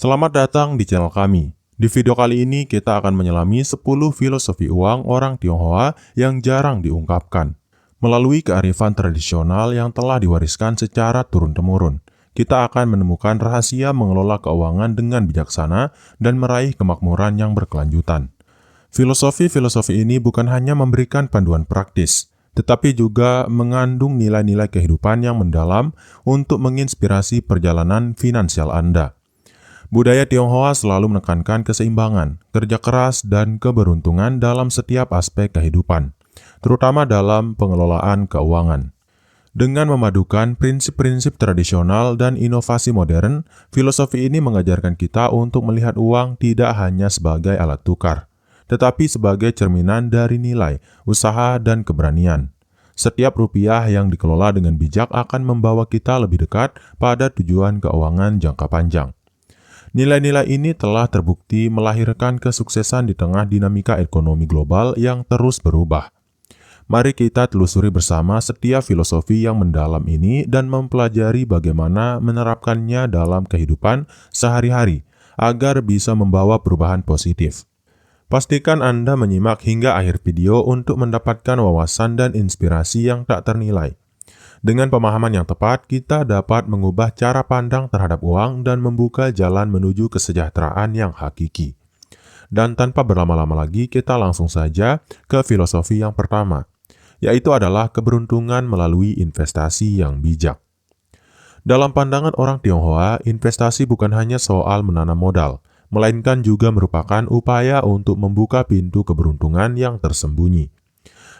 Selamat datang di channel kami. Di video kali ini kita akan menyelami 10 filosofi uang orang Tionghoa yang jarang diungkapkan. Melalui kearifan tradisional yang telah diwariskan secara turun-temurun, kita akan menemukan rahasia mengelola keuangan dengan bijaksana dan meraih kemakmuran yang berkelanjutan. Filosofi-filosofi ini bukan hanya memberikan panduan praktis, tetapi juga mengandung nilai-nilai kehidupan yang mendalam untuk menginspirasi perjalanan finansial Anda. Budaya Tionghoa selalu menekankan keseimbangan, kerja keras, dan keberuntungan dalam setiap aspek kehidupan, terutama dalam pengelolaan keuangan. Dengan memadukan prinsip-prinsip tradisional dan inovasi modern, filosofi ini mengajarkan kita untuk melihat uang tidak hanya sebagai alat tukar, tetapi sebagai cerminan dari nilai, usaha, dan keberanian. Setiap rupiah yang dikelola dengan bijak akan membawa kita lebih dekat pada tujuan keuangan jangka panjang. Nilai-nilai ini telah terbukti melahirkan kesuksesan di tengah dinamika ekonomi global yang terus berubah. Mari kita telusuri bersama setiap filosofi yang mendalam ini dan mempelajari bagaimana menerapkannya dalam kehidupan sehari-hari agar bisa membawa perubahan positif. Pastikan Anda menyimak hingga akhir video untuk mendapatkan wawasan dan inspirasi yang tak ternilai. Dengan pemahaman yang tepat, kita dapat mengubah cara pandang terhadap uang dan membuka jalan menuju kesejahteraan yang hakiki. Dan tanpa berlama-lama lagi, kita langsung saja ke filosofi yang pertama, yaitu adalah keberuntungan melalui investasi yang bijak. Dalam pandangan orang Tionghoa, investasi bukan hanya soal menanam modal, melainkan juga merupakan upaya untuk membuka pintu keberuntungan yang tersembunyi.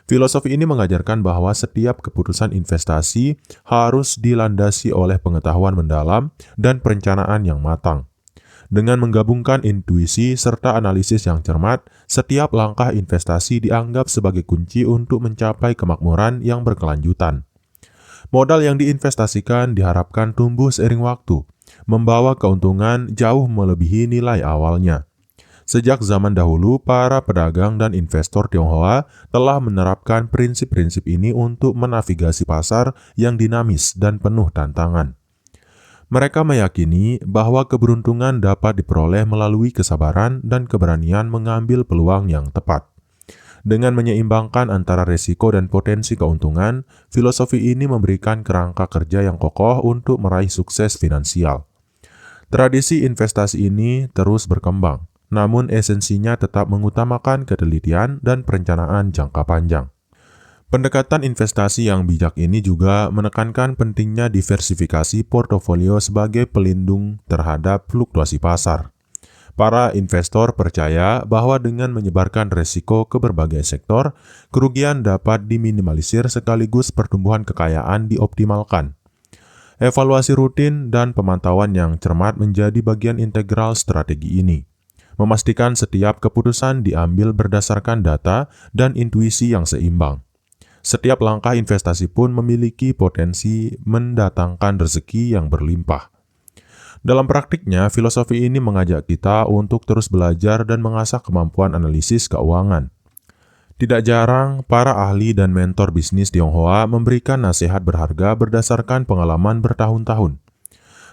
Filosofi ini mengajarkan bahwa setiap keputusan investasi harus dilandasi oleh pengetahuan mendalam dan perencanaan yang matang. Dengan menggabungkan intuisi serta analisis yang cermat, setiap langkah investasi dianggap sebagai kunci untuk mencapai kemakmuran yang berkelanjutan. Modal yang diinvestasikan diharapkan tumbuh seiring waktu, membawa keuntungan jauh melebihi nilai awalnya. Sejak zaman dahulu, para pedagang dan investor Tionghoa telah menerapkan prinsip-prinsip ini untuk menavigasi pasar yang dinamis dan penuh tantangan. Mereka meyakini bahwa keberuntungan dapat diperoleh melalui kesabaran dan keberanian mengambil peluang yang tepat. Dengan menyeimbangkan antara risiko dan potensi keuntungan, filosofi ini memberikan kerangka kerja yang kokoh untuk meraih sukses finansial. Tradisi investasi ini terus berkembang, namun esensinya tetap mengutamakan ketelitian dan perencanaan jangka panjang. Pendekatan investasi yang bijak ini juga menekankan pentingnya diversifikasi portofolio sebagai pelindung terhadap fluktuasi pasar. Para investor percaya bahwa dengan menyebarkan risiko ke berbagai sektor, kerugian dapat diminimalisir sekaligus pertumbuhan kekayaan dioptimalkan. Evaluasi rutin dan pemantauan yang cermat menjadi bagian integral strategi ini, memastikan setiap keputusan diambil berdasarkan data dan intuisi yang seimbang. Setiap langkah investasi pun memiliki potensi mendatangkan rezeki yang berlimpah. Dalam praktiknya, filosofi ini mengajak kita untuk terus belajar dan mengasah kemampuan analisis keuangan. Tidak jarang, para ahli dan mentor bisnis Tionghoa memberikan nasihat berharga berdasarkan pengalaman bertahun-tahun.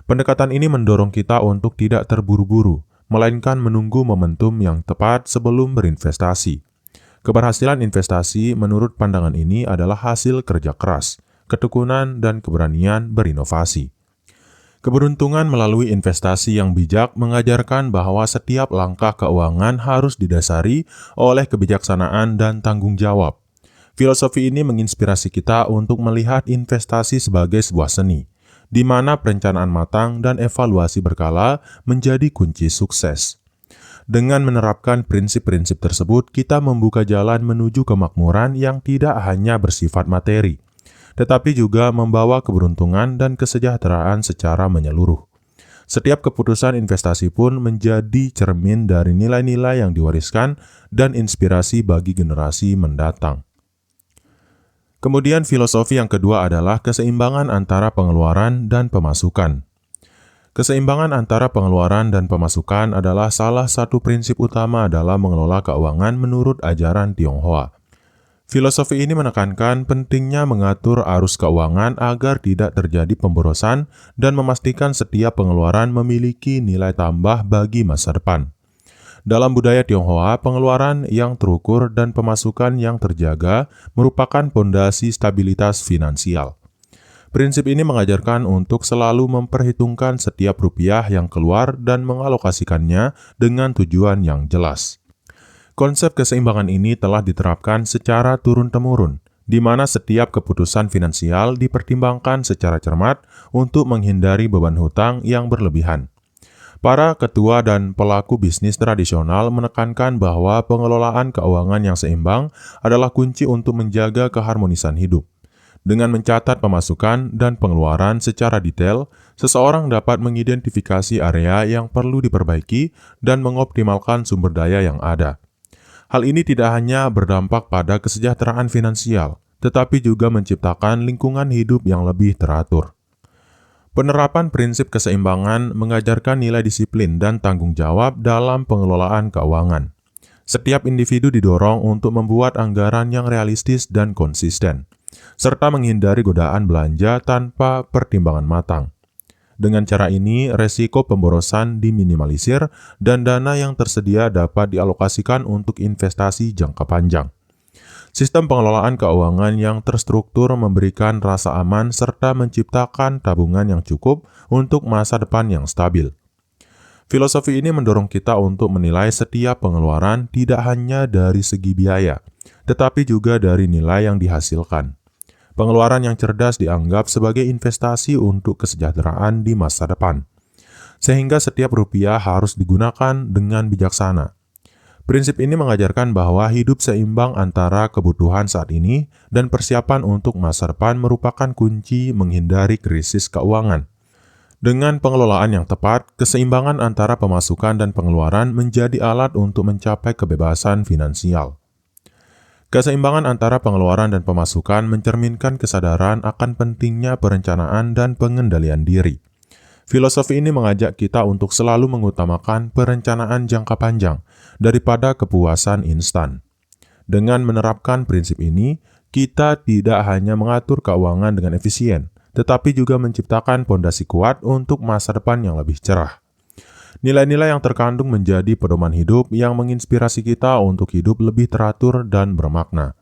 Pendekatan ini mendorong kita untuk tidak terburu-buru, melainkan menunggu momentum yang tepat sebelum berinvestasi. Keberhasilan investasi menurut pandangan ini adalah hasil kerja keras, ketekunan, dan keberanian berinovasi. Keberuntungan melalui investasi yang bijak mengajarkan bahwa setiap langkah keuangan harus didasari oleh kebijaksanaan dan tanggung jawab. Filosofi ini menginspirasi kita untuk melihat investasi sebagai sebuah seni, di mana perencanaan matang dan evaluasi berkala menjadi kunci sukses. Dengan menerapkan prinsip-prinsip tersebut, kita membuka jalan menuju kemakmuran yang tidak hanya bersifat materi, tetapi juga membawa keberuntungan dan kesejahteraan secara menyeluruh. Setiap keputusan investasi pun menjadi cermin dari nilai-nilai yang diwariskan dan inspirasi bagi generasi mendatang. Kemudian filosofi yang kedua adalah keseimbangan antara pengeluaran dan pemasukan. Keseimbangan antara pengeluaran dan pemasukan adalah salah satu prinsip utama dalam mengelola keuangan menurut ajaran Tionghoa. Filosofi ini menekankan pentingnya mengatur arus keuangan agar tidak terjadi pemborosan dan memastikan setiap pengeluaran memiliki nilai tambah bagi masa depan. Dalam budaya Tionghoa, pengeluaran yang terukur dan pemasukan yang terjaga merupakan fondasi stabilitas finansial. Prinsip ini mengajarkan untuk selalu memperhitungkan setiap rupiah yang keluar dan mengalokasikannya dengan tujuan yang jelas. Konsep keseimbangan ini telah diterapkan secara turun-temurun, di mana setiap keputusan finansial dipertimbangkan secara cermat untuk menghindari beban hutang yang berlebihan. Para ketua dan pelaku bisnis tradisional menekankan bahwa pengelolaan keuangan yang seimbang adalah kunci untuk menjaga keharmonisan hidup. Dengan mencatat pemasukan dan pengeluaran secara detail, seseorang dapat mengidentifikasi area yang perlu diperbaiki dan mengoptimalkan sumber daya yang ada. Hal ini tidak hanya berdampak pada kesejahteraan finansial, tetapi juga menciptakan lingkungan hidup yang lebih teratur. Penerapan prinsip keseimbangan mengajarkan nilai disiplin dan tanggung jawab dalam pengelolaan keuangan. Setiap individu didorong untuk membuat anggaran yang realistis dan konsisten, serta menghindari godaan belanja tanpa pertimbangan matang. Dengan cara ini, resiko pemborosan diminimalisir dan dana yang tersedia dapat dialokasikan untuk investasi jangka panjang. Sistem pengelolaan keuangan yang terstruktur memberikan rasa aman serta menciptakan tabungan yang cukup untuk masa depan yang stabil. Filosofi ini mendorong kita untuk menilai setiap pengeluaran tidak hanya dari segi biaya, tetapi juga dari nilai yang dihasilkan. Pengeluaran yang cerdas dianggap sebagai investasi untuk kesejahteraan di masa depan, sehingga setiap rupiah harus digunakan dengan bijaksana. Prinsip ini mengajarkan bahwa hidup seimbang antara kebutuhan saat ini dan persiapan untuk masa depan merupakan kunci menghindari krisis keuangan. Dengan pengelolaan yang tepat, keseimbangan antara pemasukan dan pengeluaran menjadi alat untuk mencapai kebebasan finansial. Keseimbangan antara pengeluaran dan pemasukan mencerminkan kesadaran akan pentingnya perencanaan dan pengendalian diri. Filosofi ini mengajak kita untuk selalu mengutamakan perencanaan jangka panjang daripada kepuasan instan. Dengan menerapkan prinsip ini, kita tidak hanya mengatur keuangan dengan efisien, tetapi juga menciptakan fondasi kuat untuk masa depan yang lebih cerah. Nilai-nilai yang terkandung menjadi pedoman hidup yang menginspirasi kita untuk hidup lebih teratur dan bermakna.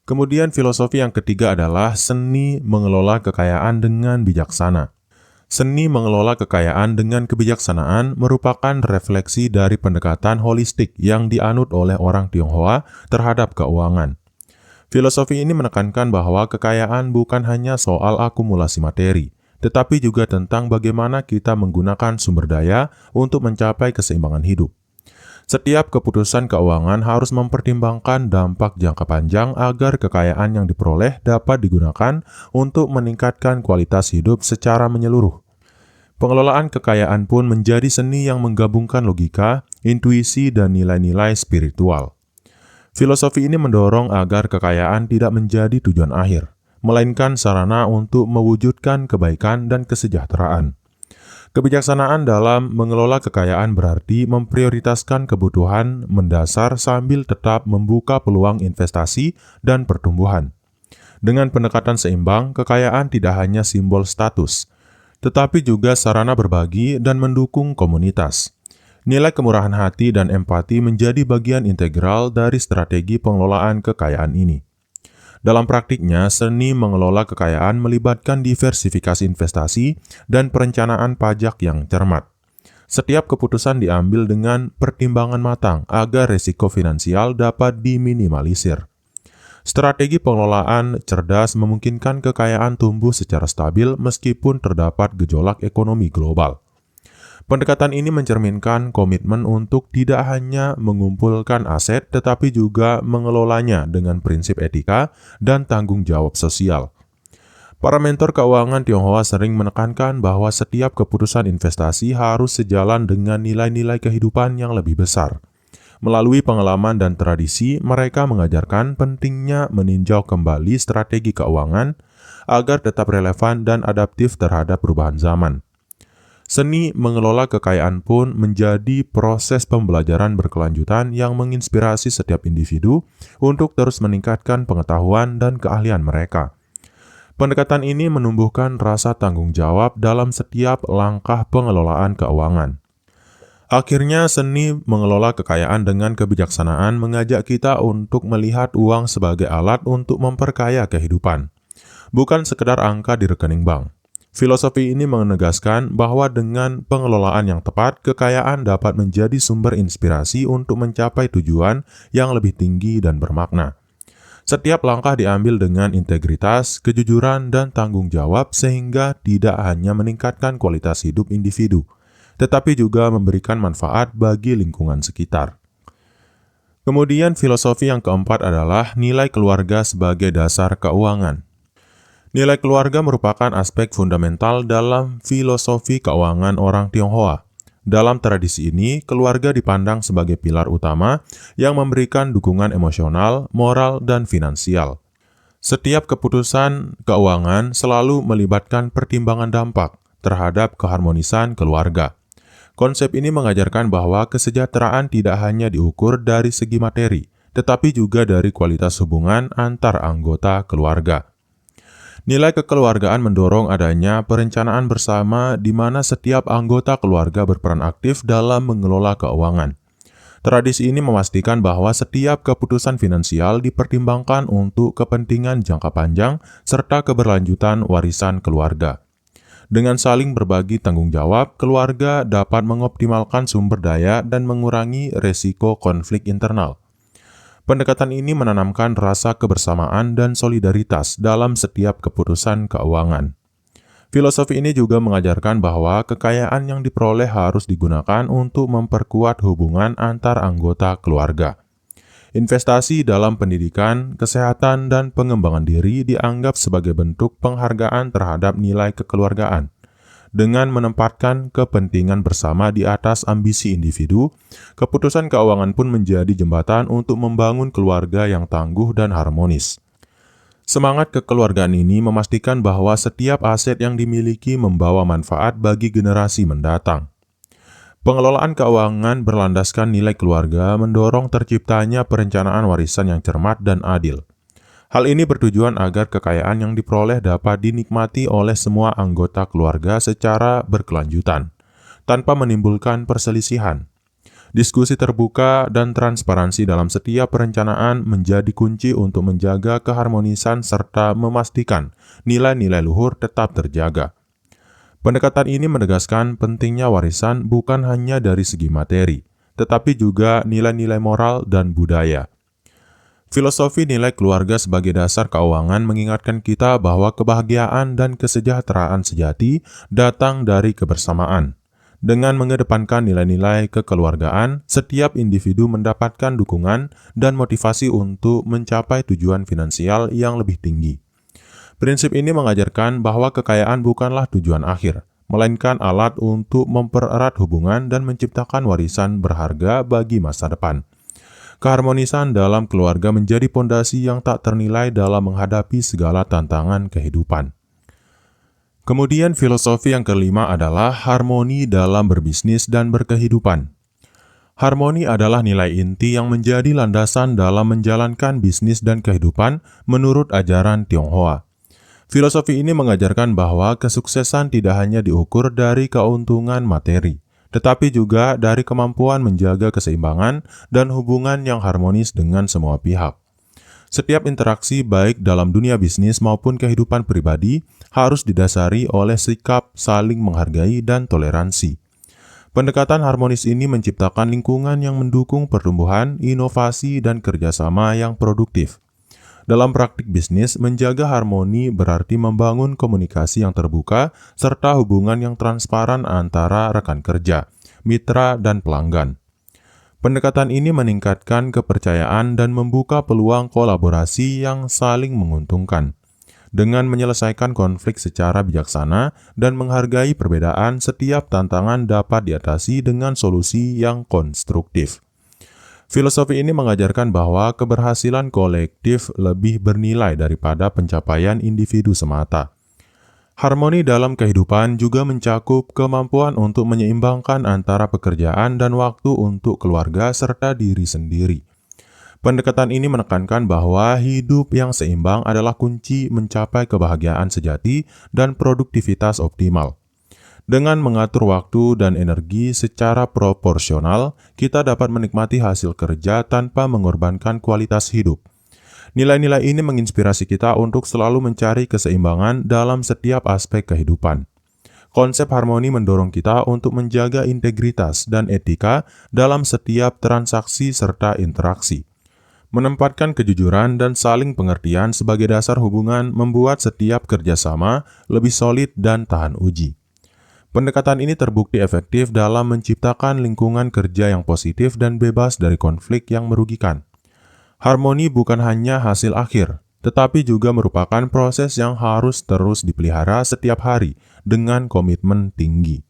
Kemudian filosofi yang ketiga adalah seni mengelola kekayaan dengan bijaksana. Seni mengelola kekayaan dengan kebijaksanaan merupakan refleksi dari pendekatan holistik yang dianut oleh orang Tionghoa terhadap keuangan. Filosofi ini menekankan bahwa kekayaan bukan hanya soal akumulasi materi, tetapi juga tentang bagaimana kita menggunakan sumber daya untuk mencapai keseimbangan hidup. Setiap keputusan keuangan harus mempertimbangkan dampak jangka panjang agar kekayaan yang diperoleh dapat digunakan untuk meningkatkan kualitas hidup secara menyeluruh. Pengelolaan kekayaan pun menjadi seni yang menggabungkan logika, intuisi, dan nilai-nilai spiritual. Filosofi ini mendorong agar kekayaan tidak menjadi tujuan akhir, melainkan sarana untuk mewujudkan kebaikan dan kesejahteraan. Kebijaksanaan dalam mengelola kekayaan berarti memprioritaskan kebutuhan mendasar sambil tetap membuka peluang investasi dan pertumbuhan. Dengan pendekatan seimbang, kekayaan tidak hanya simbol status, tetapi juga sarana berbagi dan mendukung komunitas. Nilai kemurahan hati dan empati menjadi bagian integral dari strategi pengelolaan kekayaan ini. Dalam praktiknya, seni mengelola kekayaan melibatkan diversifikasi investasi dan perencanaan pajak yang cermat. Setiap keputusan diambil dengan pertimbangan matang agar risiko finansial dapat diminimalisir. Strategi pengelolaan cerdas memungkinkan kekayaan tumbuh secara stabil meskipun terdapat gejolak ekonomi global. Pendekatan ini mencerminkan komitmen untuk tidak hanya mengumpulkan aset, tetapi juga mengelolanya dengan prinsip etika dan tanggung jawab sosial. Para mentor keuangan Tionghoa sering menekankan bahwa setiap keputusan investasi harus sejalan dengan nilai-nilai kehidupan yang lebih besar. Melalui pengalaman dan tradisi, mereka mengajarkan pentingnya meninjau kembali strategi keuangan agar tetap relevan dan adaptif terhadap perubahan zaman. Seni mengelola kekayaan pun menjadi proses pembelajaran berkelanjutan yang menginspirasi setiap individu untuk terus meningkatkan pengetahuan dan keahlian mereka. Pendekatan ini menumbuhkan rasa tanggung jawab dalam setiap langkah pengelolaan keuangan. Akhirnya, seni mengelola kekayaan dengan kebijaksanaan mengajak kita untuk melihat uang sebagai alat untuk memperkaya kehidupan, bukan sekedar angka di rekening bank. Filosofi ini menegaskan bahwa dengan pengelolaan yang tepat, kekayaan dapat menjadi sumber inspirasi untuk mencapai tujuan yang lebih tinggi dan bermakna. Setiap langkah diambil dengan integritas, kejujuran, dan tanggung jawab sehingga tidak hanya meningkatkan kualitas hidup individu, tetapi juga memberikan manfaat bagi lingkungan sekitar. Kemudian filosofi yang keempat adalah nilai keluarga sebagai dasar keuangan. Nilai keluarga merupakan aspek fundamental dalam filosofi keuangan orang Tionghoa. Dalam tradisi ini, keluarga dipandang sebagai pilar utama yang memberikan dukungan emosional, moral, dan finansial. Setiap keputusan keuangan selalu melibatkan pertimbangan dampak terhadap keharmonisan keluarga. Konsep ini mengajarkan bahwa kesejahteraan tidak hanya diukur dari segi materi, tetapi juga dari kualitas hubungan antar anggota keluarga. Nilai kekeluargaan mendorong adanya perencanaan bersama di mana setiap anggota keluarga berperan aktif dalam mengelola keuangan. Tradisi ini memastikan bahwa setiap keputusan finansial dipertimbangkan untuk kepentingan jangka panjang serta keberlanjutan warisan keluarga. Dengan saling berbagi tanggung jawab, keluarga dapat mengoptimalkan sumber daya dan mengurangi resiko konflik internal. Pendekatan ini menanamkan rasa kebersamaan dan solidaritas dalam setiap keputusan keuangan. Filosofi ini juga mengajarkan bahwa kekayaan yang diperoleh harus digunakan untuk memperkuat hubungan antar anggota keluarga. Investasi dalam pendidikan, kesehatan, dan pengembangan diri dianggap sebagai bentuk penghargaan terhadap nilai kekeluargaan. Dengan menempatkan kepentingan bersama di atas ambisi individu, keputusan keuangan pun menjadi jembatan untuk membangun keluarga yang tangguh dan harmonis. Semangat kekeluargaan ini memastikan bahwa setiap aset yang dimiliki membawa manfaat bagi generasi mendatang. Pengelolaan keuangan berlandaskan nilai keluarga mendorong terciptanya perencanaan warisan yang cermat dan adil. Hal ini bertujuan agar kekayaan yang diperoleh dapat dinikmati oleh semua anggota keluarga secara berkelanjutan, tanpa menimbulkan perselisihan. Diskusi terbuka dan transparansi dalam setiap perencanaan menjadi kunci untuk menjaga keharmonisan serta memastikan nilai-nilai luhur tetap terjaga. Pendekatan ini menegaskan pentingnya warisan bukan hanya dari segi materi, tetapi juga nilai-nilai moral dan budaya. Filosofi nilai keluarga sebagai dasar keuangan mengingatkan kita bahwa kebahagiaan dan kesejahteraan sejati datang dari kebersamaan. Dengan mengedepankan nilai-nilai kekeluargaan, setiap individu mendapatkan dukungan dan motivasi untuk mencapai tujuan finansial yang lebih tinggi. Prinsip ini mengajarkan bahwa kekayaan bukanlah tujuan akhir, melainkan alat untuk mempererat hubungan dan menciptakan warisan berharga bagi masa depan. Keharmonisan dalam keluarga menjadi pondasi yang tak ternilai dalam menghadapi segala tantangan kehidupan. Kemudian filosofi yang kelima adalah harmoni dalam berbisnis dan berkehidupan. Harmoni adalah nilai inti yang menjadi landasan dalam menjalankan bisnis dan kehidupan menurut ajaran Tionghoa. Filosofi ini mengajarkan bahwa kesuksesan tidak hanya diukur dari keuntungan materi, tetapi juga dari kemampuan menjaga keseimbangan dan hubungan yang harmonis dengan semua pihak. Setiap interaksi baik dalam dunia bisnis maupun kehidupan pribadi harus didasari oleh sikap saling menghargai dan toleransi. Pendekatan harmonis ini menciptakan lingkungan yang mendukung pertumbuhan, inovasi, dan kerjasama yang produktif. Dalam praktik bisnis, menjaga harmoni berarti membangun komunikasi yang terbuka serta hubungan yang transparan antara rekan kerja, mitra, dan pelanggan. Pendekatan ini meningkatkan kepercayaan dan membuka peluang kolaborasi yang saling menguntungkan. Dengan menyelesaikan konflik secara bijaksana dan menghargai perbedaan, setiap tantangan dapat diatasi dengan solusi yang konstruktif. Filosofi ini mengajarkan bahwa keberhasilan kolektif lebih bernilai daripada pencapaian individu semata. Harmoni dalam kehidupan juga mencakup kemampuan untuk menyeimbangkan antara pekerjaan dan waktu untuk keluarga serta diri sendiri. Pendekatan ini menekankan bahwa hidup yang seimbang adalah kunci mencapai kebahagiaan sejati dan produktivitas optimal. Dengan mengatur waktu dan energi secara proporsional, kita dapat menikmati hasil kerja tanpa mengorbankan kualitas hidup. Nilai-nilai ini menginspirasi kita untuk selalu mencari keseimbangan dalam setiap aspek kehidupan. Konsep harmoni mendorong kita untuk menjaga integritas dan etika dalam setiap transaksi serta interaksi. Menempatkan kejujuran dan saling pengertian sebagai dasar hubungan membuat setiap kerjasama lebih solid dan tahan uji. Pendekatan ini terbukti efektif dalam menciptakan lingkungan kerja yang positif dan bebas dari konflik yang merugikan. Harmoni bukan hanya hasil akhir, tetapi juga merupakan proses yang harus terus dipelihara setiap hari dengan komitmen tinggi.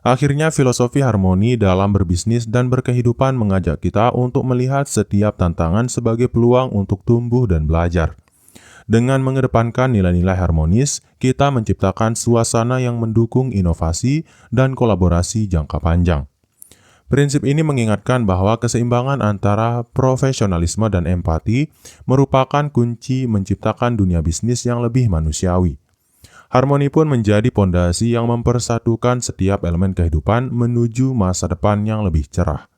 Akhirnya, filosofi harmoni dalam berbisnis dan berkehidupan mengajak kita untuk melihat setiap tantangan sebagai peluang untuk tumbuh dan belajar. Dengan mengedepankan nilai-nilai harmonis, kita menciptakan suasana yang mendukung inovasi dan kolaborasi jangka panjang. Prinsip ini mengingatkan bahwa keseimbangan antara profesionalisme dan empati merupakan kunci menciptakan dunia bisnis yang lebih manusiawi. Harmoni pun menjadi pondasi yang mempersatukan setiap elemen kehidupan menuju masa depan yang lebih cerah.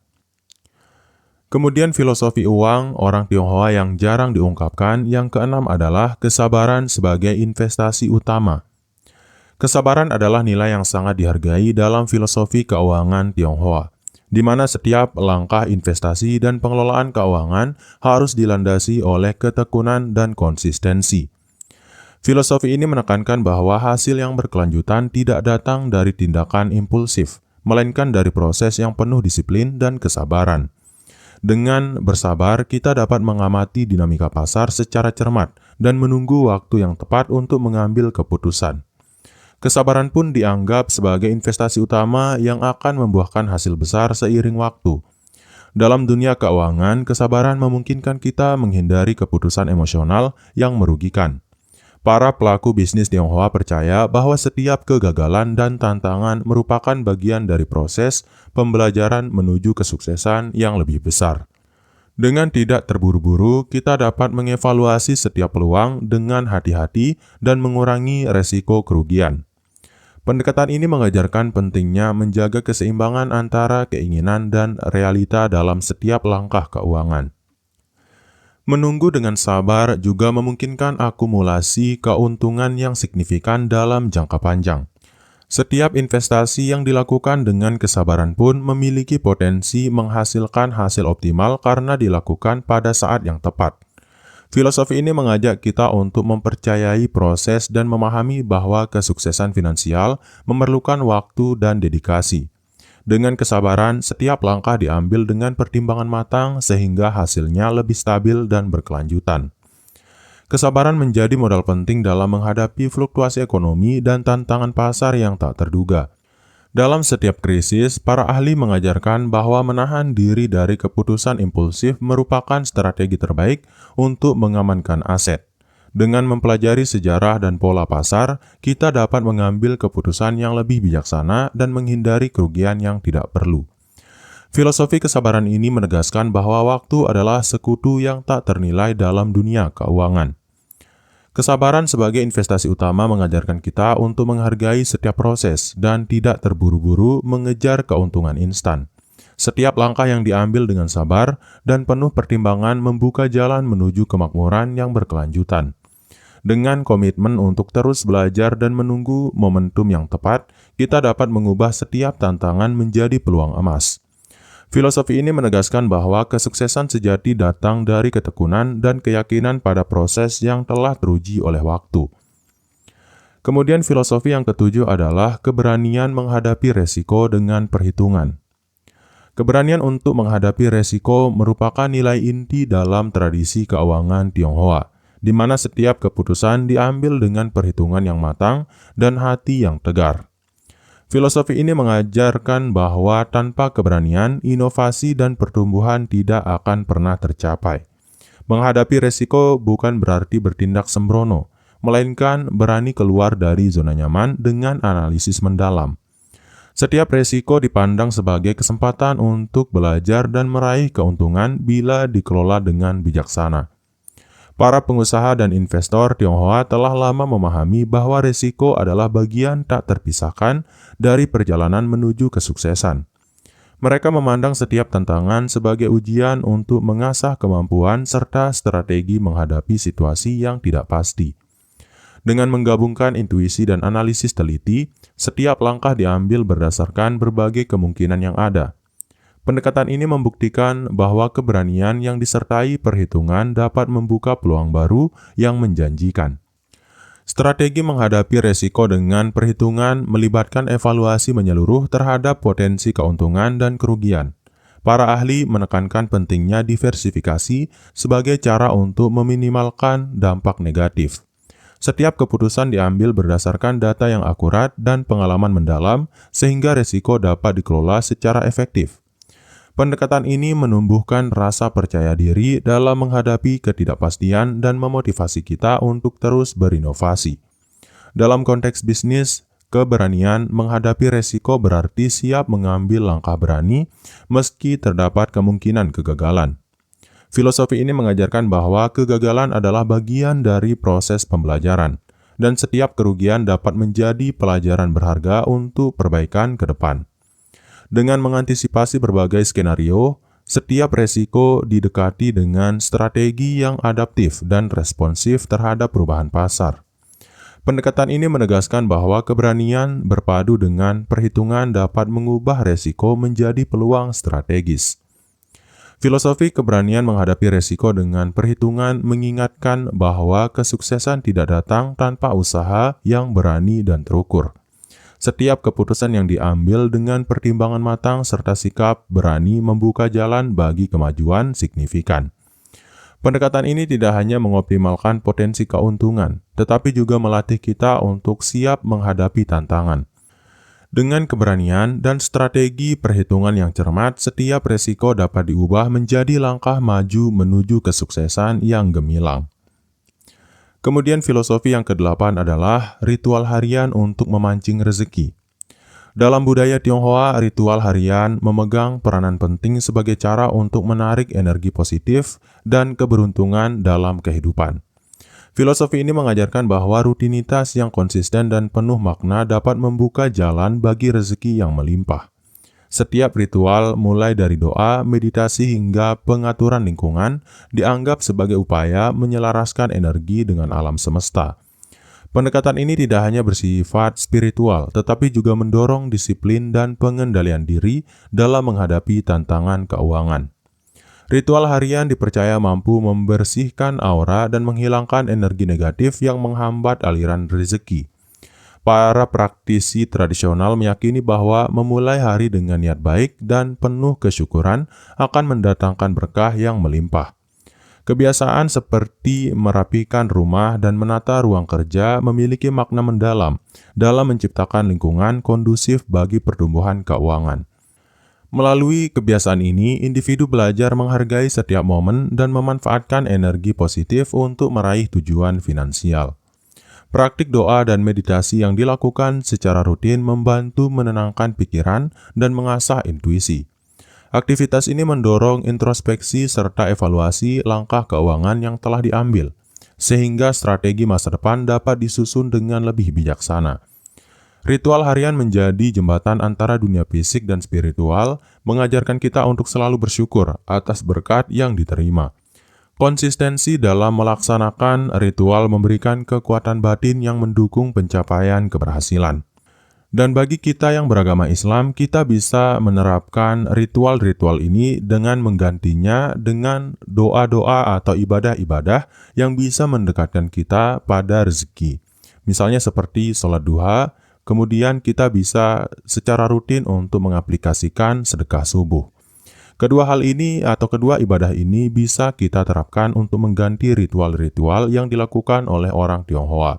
Kemudian filosofi uang orang Tionghoa yang jarang diungkapkan yang keenam adalah kesabaran sebagai investasi utama. Kesabaran adalah nilai yang sangat dihargai dalam filosofi keuangan Tionghoa, di mana setiap langkah investasi dan pengelolaan keuangan harus dilandasi oleh ketekunan dan konsistensi. Filosofi ini menekankan bahwa hasil yang berkelanjutan tidak datang dari tindakan impulsif, melainkan dari proses yang penuh disiplin dan kesabaran. Dengan bersabar, kita dapat mengamati dinamika pasar secara cermat dan menunggu waktu yang tepat untuk mengambil keputusan. Kesabaran pun dianggap sebagai investasi utama yang akan membuahkan hasil besar seiring waktu. Dalam dunia keuangan, kesabaran memungkinkan kita menghindari keputusan emosional yang merugikan. Para pelaku bisnis Tionghoa percaya bahwa setiap kegagalan dan tantangan merupakan bagian dari proses pembelajaran menuju kesuksesan yang lebih besar. Dengan tidak terburu-buru, kita dapat mengevaluasi setiap peluang dengan hati-hati dan mengurangi resiko kerugian. Pendekatan ini mengajarkan pentingnya menjaga keseimbangan antara keinginan dan realita dalam setiap langkah keuangan. Menunggu dengan sabar juga memungkinkan akumulasi keuntungan yang signifikan dalam jangka panjang. Setiap investasi yang dilakukan dengan kesabaran pun memiliki potensi menghasilkan hasil optimal karena dilakukan pada saat yang tepat. Filosofi ini mengajak kita untuk mempercayai proses dan memahami bahwa kesuksesan finansial memerlukan waktu dan dedikasi. Dengan kesabaran, setiap langkah diambil dengan pertimbangan matang sehingga hasilnya lebih stabil dan berkelanjutan. Kesabaran menjadi modal penting dalam menghadapi fluktuasi ekonomi dan tantangan pasar yang tak terduga. Dalam setiap krisis, para ahli mengajarkan bahwa menahan diri dari keputusan impulsif merupakan strategi terbaik untuk mengamankan aset. Dengan mempelajari sejarah dan pola pasar, kita dapat mengambil keputusan yang lebih bijaksana dan menghindari kerugian yang tidak perlu. Filosofi kesabaran ini menegaskan bahwa waktu adalah sekutu yang tak ternilai dalam dunia keuangan. Kesabaran sebagai investasi utama mengajarkan kita untuk menghargai setiap proses dan tidak terburu-buru mengejar keuntungan instan. Setiap langkah yang diambil dengan sabar dan penuh pertimbangan membuka jalan menuju kemakmuran yang berkelanjutan. Dengan komitmen untuk terus belajar dan menunggu momentum yang tepat, kita dapat mengubah setiap tantangan menjadi peluang emas. Filosofi ini menegaskan bahwa kesuksesan sejati datang dari ketekunan dan keyakinan pada proses yang telah teruji oleh waktu. Kemudian filosofi yang ketujuh adalah keberanian menghadapi resiko dengan perhitungan. Keberanian untuk menghadapi resiko merupakan nilai inti dalam tradisi keuangan Tionghoa, di mana setiap keputusan diambil dengan perhitungan yang matang dan hati yang tegar. Filosofi ini mengajarkan bahwa tanpa keberanian, inovasi dan pertumbuhan tidak akan pernah tercapai. Menghadapi resiko bukan berarti bertindak sembrono, melainkan berani keluar dari zona nyaman dengan analisis mendalam. Setiap resiko dipandang sebagai kesempatan untuk belajar dan meraih keuntungan bila dikelola dengan bijaksana. Para pengusaha dan investor Tionghoa telah lama memahami bahwa resiko adalah bagian tak terpisahkan dari perjalanan menuju kesuksesan. Mereka memandang setiap tantangan sebagai ujian untuk mengasah kemampuan serta strategi menghadapi situasi yang tidak pasti. Dengan menggabungkan intuisi dan analisis teliti, setiap langkah diambil berdasarkan berbagai kemungkinan yang ada. Pendekatan ini membuktikan bahwa keberanian yang disertai perhitungan dapat membuka peluang baru yang menjanjikan. Strategi menghadapi resiko dengan perhitungan melibatkan evaluasi menyeluruh terhadap potensi keuntungan dan kerugian. Para ahli menekankan pentingnya diversifikasi sebagai cara untuk meminimalkan dampak negatif. Setiap keputusan diambil berdasarkan data yang akurat dan pengalaman mendalam, sehingga resiko dapat dikelola secara efektif. Pendekatan ini menumbuhkan rasa percaya diri dalam menghadapi ketidakpastian dan memotivasi kita untuk terus berinovasi. Dalam konteks bisnis, keberanian menghadapi resiko berarti siap mengambil langkah berani meski terdapat kemungkinan kegagalan. Filosofi ini mengajarkan bahwa kegagalan adalah bagian dari proses pembelajaran, dan setiap kerugian dapat menjadi pelajaran berharga untuk perbaikan ke depan. Dengan mengantisipasi berbagai skenario, setiap resiko didekati dengan strategi yang adaptif dan responsif terhadap perubahan pasar. Pendekatan ini menegaskan bahwa keberanian berpadu dengan perhitungan dapat mengubah resiko menjadi peluang strategis. Filosofi keberanian menghadapi resiko dengan perhitungan mengingatkan bahwa kesuksesan tidak datang tanpa usaha yang berani dan terukur. Setiap keputusan yang diambil dengan pertimbangan matang serta sikap berani membuka jalan bagi kemajuan signifikan. Pendekatan ini tidak hanya mengoptimalkan potensi keuntungan, tetapi juga melatih kita untuk siap menghadapi tantangan. Dengan keberanian dan strategi perhitungan yang cermat, setiap resiko dapat diubah menjadi langkah maju menuju kesuksesan yang gemilang. Kemudian filosofi yang ke-8 adalah ritual harian untuk memancing rezeki. Dalam budaya Tionghoa, ritual harian memegang peranan penting sebagai cara untuk menarik energi positif dan keberuntungan dalam kehidupan. Filosofi ini mengajarkan bahwa rutinitas yang konsisten dan penuh makna dapat membuka jalan bagi rezeki yang melimpah. Setiap ritual, mulai dari doa, meditasi, hingga pengaturan lingkungan, dianggap sebagai upaya menyelaraskan energi dengan alam semesta. Pendekatan ini tidak hanya bersifat spiritual, tetapi juga mendorong disiplin dan pengendalian diri dalam menghadapi tantangan keuangan. Ritual harian dipercaya mampu membersihkan aura dan menghilangkan energi negatif yang menghambat aliran rezeki. Para praktisi tradisional meyakini bahwa memulai hari dengan niat baik dan penuh kesyukuran akan mendatangkan berkah yang melimpah. Kebiasaan seperti merapikan rumah dan menata ruang kerja memiliki makna mendalam dalam menciptakan lingkungan kondusif bagi pertumbuhan keuangan. Melalui kebiasaan ini, individu belajar menghargai setiap momen dan memanfaatkan energi positif untuk meraih tujuan finansial. Praktik doa dan meditasi yang dilakukan secara rutin membantu menenangkan pikiran dan mengasah intuisi. Aktivitas ini mendorong introspeksi serta evaluasi langkah keuangan yang telah diambil, sehingga strategi masa depan dapat disusun dengan lebih bijaksana. Ritual harian menjadi jembatan antara dunia fisik dan spiritual, mengajarkan kita untuk selalu bersyukur atas berkat yang diterima. Konsistensi dalam melaksanakan ritual memberikan kekuatan batin yang mendukung pencapaian keberhasilan. Dan bagi kita yang beragama Islam, kita bisa menerapkan ritual-ritual ini dengan menggantinya dengan doa-doa atau ibadah-ibadah yang bisa mendekatkan kita pada rezeki. Misalnya seperti sholat duha, kemudian kita bisa secara rutin untuk mengaplikasikan sedekah subuh. Kedua hal ini atau kedua ibadah ini bisa kita terapkan untuk mengganti ritual-ritual yang dilakukan oleh orang Tionghoa.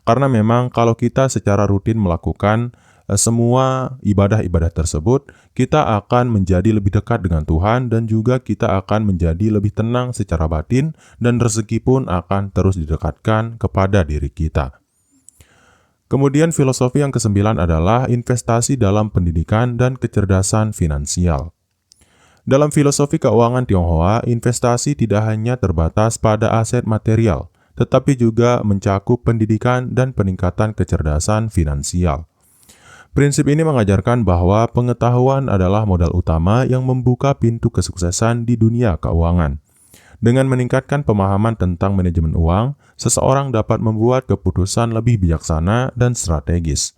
Karena memang kalau kita secara rutin melakukan semua ibadah-ibadah tersebut, kita akan menjadi lebih dekat dengan Tuhan dan juga kita akan menjadi lebih tenang secara batin dan rezeki pun akan terus didekatkan kepada diri kita. Kemudian filosofi yang kesembilan adalah investasi dalam pendidikan dan kecerdasan finansial. Dalam filosofi keuangan Tionghoa, investasi tidak hanya terbatas pada aset material, tetapi juga mencakup pendidikan dan peningkatan kecerdasan finansial. Prinsip ini mengajarkan bahwa pengetahuan adalah modal utama yang membuka pintu kesuksesan di dunia keuangan. Dengan meningkatkan pemahaman tentang manajemen uang, seseorang dapat membuat keputusan lebih bijaksana dan strategis.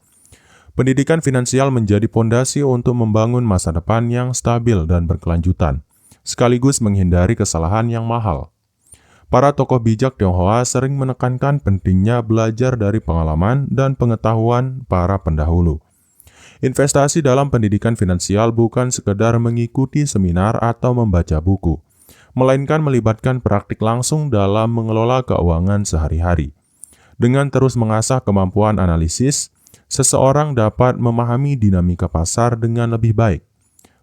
Pendidikan finansial menjadi fondasi untuk membangun masa depan yang stabil dan berkelanjutan, sekaligus menghindari kesalahan yang mahal. Para tokoh bijak Tionghoa sering menekankan pentingnya belajar dari pengalaman dan pengetahuan para pendahulu. Investasi dalam pendidikan finansial bukan sekedar mengikuti seminar atau membaca buku, melainkan melibatkan praktik langsung dalam mengelola keuangan sehari-hari. Dengan terus mengasah kemampuan analisis, seseorang dapat memahami dinamika pasar dengan lebih baik.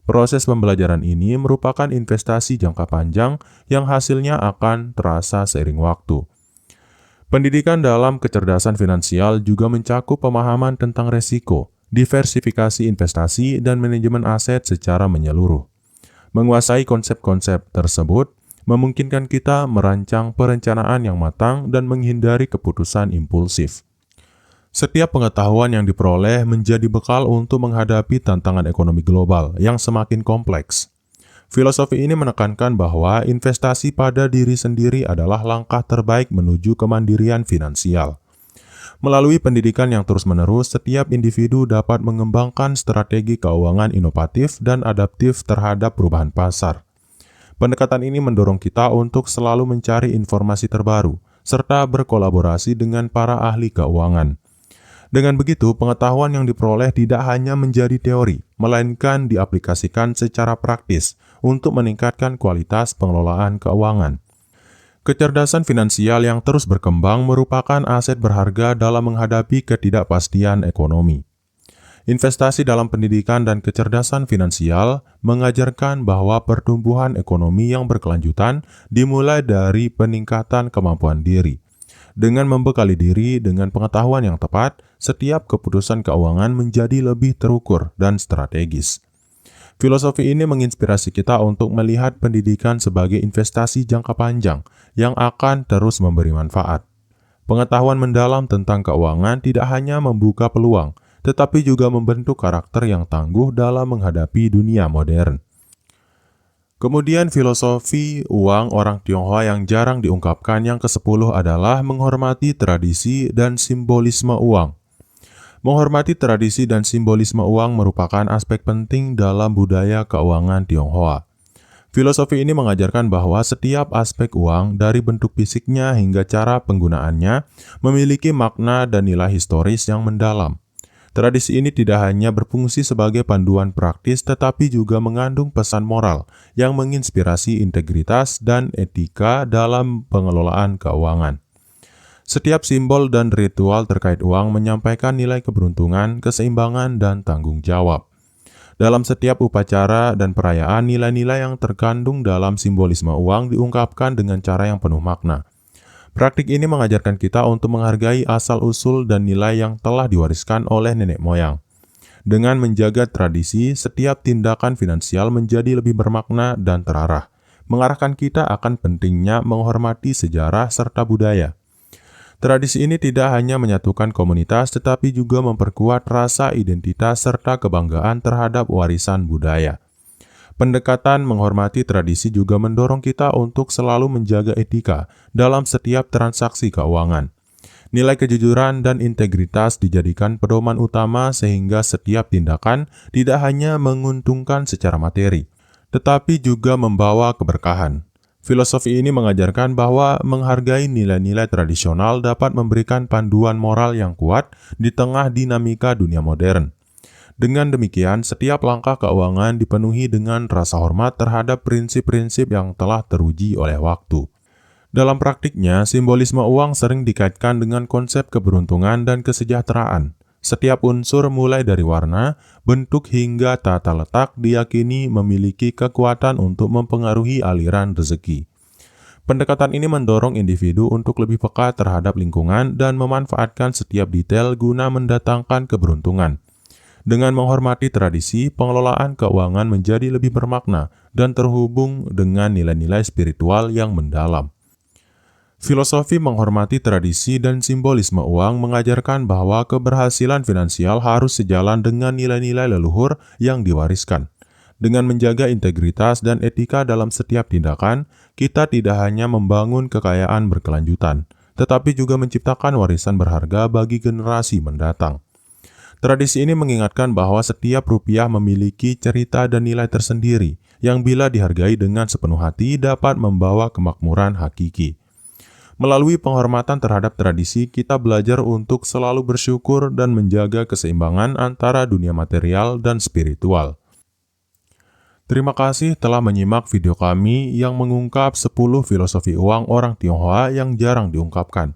Proses pembelajaran ini merupakan investasi jangka panjang yang hasilnya akan terasa seiring waktu. Pendidikan dalam kecerdasan finansial juga mencakup pemahaman tentang resiko, diversifikasi investasi, dan manajemen aset secara menyeluruh. Menguasai konsep-konsep tersebut memungkinkan kita merancang perencanaan yang matang dan menghindari keputusan impulsif. Setiap pengetahuan yang diperoleh menjadi bekal untuk menghadapi tantangan ekonomi global yang semakin kompleks. Filosofi ini menekankan bahwa investasi pada diri sendiri adalah langkah terbaik menuju kemandirian finansial. Melalui pendidikan yang terus-menerus, setiap individu dapat mengembangkan strategi keuangan inovatif dan adaptif terhadap perubahan pasar. Pendekatan ini mendorong kita untuk selalu mencari informasi terbaru, serta berkolaborasi dengan para ahli keuangan. Dengan begitu, pengetahuan yang diperoleh tidak hanya menjadi teori, melainkan diaplikasikan secara praktis untuk meningkatkan kualitas pengelolaan keuangan. Kecerdasan finansial yang terus berkembang merupakan aset berharga dalam menghadapi ketidakpastian ekonomi. Investasi dalam pendidikan dan kecerdasan finansial mengajarkan bahwa pertumbuhan ekonomi yang berkelanjutan dimulai dari peningkatan kemampuan diri. Dengan membekali diri dengan pengetahuan yang tepat, setiap keputusan keuangan menjadi lebih terukur dan strategis. Filosofi ini menginspirasi kita untuk melihat pendidikan sebagai investasi jangka panjang yang akan terus memberi manfaat. Pengetahuan mendalam tentang keuangan tidak hanya membuka peluang, tetapi juga membentuk karakter yang tangguh dalam menghadapi dunia modern. Kemudian filosofi uang orang Tionghoa yang jarang diungkapkan yang ke-10 adalah menghormati tradisi dan simbolisme uang. Menghormati tradisi dan simbolisme uang merupakan aspek penting dalam budaya keuangan Tionghoa. Filosofi ini mengajarkan bahwa setiap aspek uang, dari bentuk fisiknya hingga cara penggunaannya, memiliki makna dan nilai historis yang mendalam. Tradisi ini tidak hanya berfungsi sebagai panduan praktis, tetapi juga mengandung pesan moral yang menginspirasi integritas dan etika dalam pengelolaan keuangan. Setiap simbol dan ritual terkait uang menyampaikan nilai keberuntungan, keseimbangan, dan tanggung jawab. Dalam setiap upacara dan perayaan, nilai-nilai yang terkandung dalam simbolisme uang diungkapkan dengan cara yang penuh makna. Praktik ini mengajarkan kita untuk menghargai asal-usul dan nilai yang telah diwariskan oleh nenek moyang. Dengan menjaga tradisi, setiap tindakan finansial menjadi lebih bermakna dan terarah, mengarahkan kita akan pentingnya menghormati sejarah serta budaya. Tradisi ini tidak hanya menyatukan komunitas, tetapi juga memperkuat rasa identitas serta kebanggaan terhadap warisan budaya. Pendekatan menghormati tradisi juga mendorong kita untuk selalu menjaga etika dalam setiap transaksi keuangan. Nilai kejujuran dan integritas dijadikan pedoman utama sehingga setiap tindakan tidak hanya menguntungkan secara materi, tetapi juga membawa keberkahan. Filosofi ini mengajarkan bahwa menghargai nilai-nilai tradisional dapat memberikan panduan moral yang kuat di tengah dinamika dunia modern. Dengan demikian, setiap langkah keuangan dipenuhi dengan rasa hormat terhadap prinsip-prinsip yang telah teruji oleh waktu. Dalam praktiknya, simbolisme uang sering dikaitkan dengan konsep keberuntungan dan kesejahteraan. Setiap unsur mulai dari warna, bentuk hingga tata letak diyakini memiliki kekuatan untuk mempengaruhi aliran rezeki. Pendekatan ini mendorong individu untuk lebih peka terhadap lingkungan dan memanfaatkan setiap detail guna mendatangkan keberuntungan. Dengan menghormati tradisi, pengelolaan keuangan menjadi lebih bermakna dan terhubung dengan nilai-nilai spiritual yang mendalam. Filosofi menghormati tradisi dan simbolisme uang mengajarkan bahwa keberhasilan finansial harus sejalan dengan nilai-nilai leluhur yang diwariskan. Dengan menjaga integritas dan etika dalam setiap tindakan, kita tidak hanya membangun kekayaan berkelanjutan, tetapi juga menciptakan warisan berharga bagi generasi mendatang. Tradisi ini mengingatkan bahwa setiap rupiah memiliki cerita dan nilai tersendiri yang bila dihargai dengan sepenuh hati dapat membawa kemakmuran hakiki. Melalui penghormatan terhadap tradisi, kita belajar untuk selalu bersyukur dan menjaga keseimbangan antara dunia material dan spiritual. Terima kasih telah menyimak video kami yang mengungkap 10 filosofi uang orang Tionghoa yang jarang diungkapkan.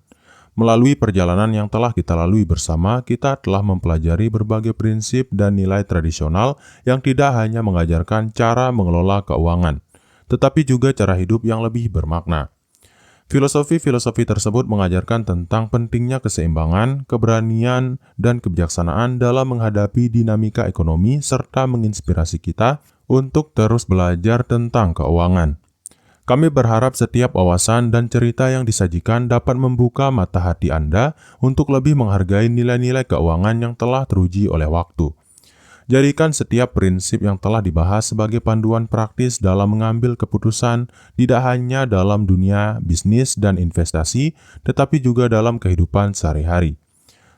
Melalui perjalanan yang telah kita lalui bersama, kita telah mempelajari berbagai prinsip dan nilai tradisional yang tidak hanya mengajarkan cara mengelola keuangan, tetapi juga cara hidup yang lebih bermakna. Filosofi-filosofi tersebut mengajarkan tentang pentingnya keseimbangan, keberanian, dan kebijaksanaan dalam menghadapi dinamika ekonomi serta menginspirasi kita untuk terus belajar tentang keuangan. Kami berharap setiap wawasan dan cerita yang disajikan dapat membuka mata hati Anda untuk lebih menghargai nilai-nilai keuangan yang telah teruji oleh waktu. Jadikan setiap prinsip yang telah dibahas sebagai panduan praktis dalam mengambil keputusan tidak hanya dalam dunia bisnis dan investasi, tetapi juga dalam kehidupan sehari-hari.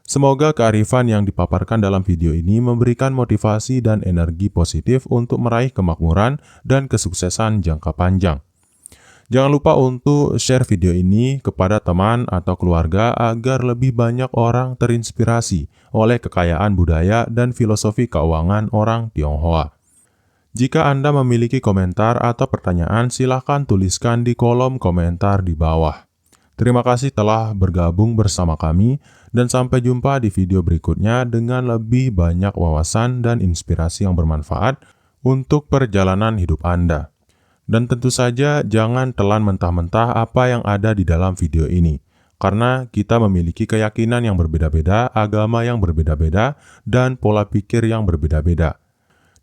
Semoga kearifan yang dipaparkan dalam video ini memberikan motivasi dan energi positif untuk meraih kemakmuran dan kesuksesan jangka panjang. Jangan lupa untuk share video ini kepada teman atau keluarga agar lebih banyak orang terinspirasi oleh kekayaan budaya dan filosofi keuangan orang Tionghoa. Jika Anda memiliki komentar atau pertanyaan, silakan tuliskan di kolom komentar di bawah. Terima kasih telah bergabung bersama kami, dan sampai jumpa di video berikutnya dengan lebih banyak wawasan dan inspirasi yang bermanfaat untuk perjalanan hidup Anda. Dan tentu saja jangan telan mentah-mentah apa yang ada di dalam video ini, karena kita memiliki keyakinan yang berbeda-beda, agama yang berbeda-beda, dan pola pikir yang berbeda-beda.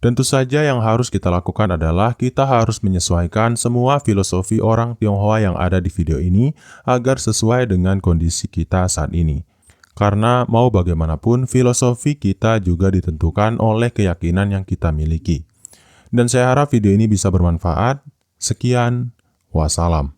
Tentu saja yang harus kita lakukan adalah kita harus menyesuaikan semua filosofi orang Tionghoa yang ada di video ini agar sesuai dengan kondisi kita saat ini. Karena mau bagaimanapun, filosofi kita juga ditentukan oleh keyakinan yang kita miliki. Dan saya harap video ini bisa bermanfaat. Sekian, wassalam.